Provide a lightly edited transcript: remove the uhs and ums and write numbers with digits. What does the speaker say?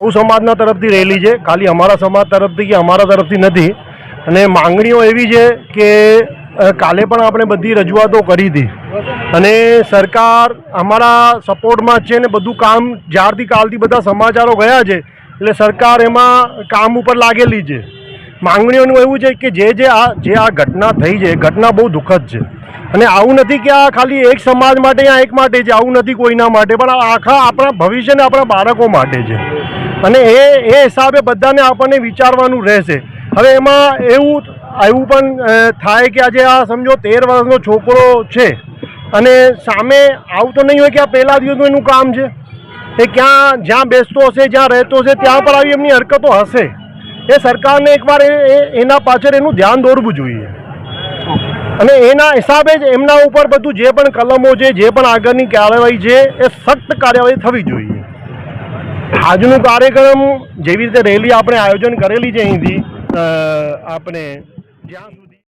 સૌ સમાજના તરફથી રેલી છે, ખાલી અમારા સમાજ તરફથી કે અમારા તરફથી નથી. અને માંગણીઓ એવી છે કે કાલે પણ આપણે બધી રજૂઆતો કરી હતી અને સરકાર અમારા સપોર્ટમાં જ છે ને બધું કામ જ્યારથી કાલથી બધા સમાચારો ગયા છે એટલે સરકાર એમાં કામ ઉપર લાગેલી છે. માંગણીઓનું એવું છે કે જે આ ઘટના થઈ છે, ઘટના બહુ દુઃખદ છે અને આવું નથી કે આ ખાલી એક સમાજ માટે યા એક માટે છે, આવું નથી કોઈના માટે, પણ આખા આપણા ભવિષ્યને આપણા બાળકો માટે છે અને એ હિસાબે બધાને આપણને વિચારવાનું રહેશે. હવે એમાં એવું પણ થાય કે આજે આ સમજો 13 વર્ષનો છોકરો છે અને સામે આવું તો નહીં હોય કે આ પહેલા દિવસનું એનું કામ છે, એ જ્યાં બેસતો હશે, જ્યાં રહેતો હશે ત્યાં પર આવી એમની હરકતો હશે. એ સરકારને એકવાર એના પાછળ એનું ધ્યાન દોરવું જોઈએ અને એના હિસાબે જ એમના ઉપર બધું જે પણ કલમો છે, જે પણ આગળની કાર્યવાહી છે એ સખ્ત કાર્યવાહી થવી જોઈએ. આજનો કાર્યક્રમ જેવી રીતે રેલી આપણે આયોજન કરેલી છે અહીંથી આપણે જ્યાં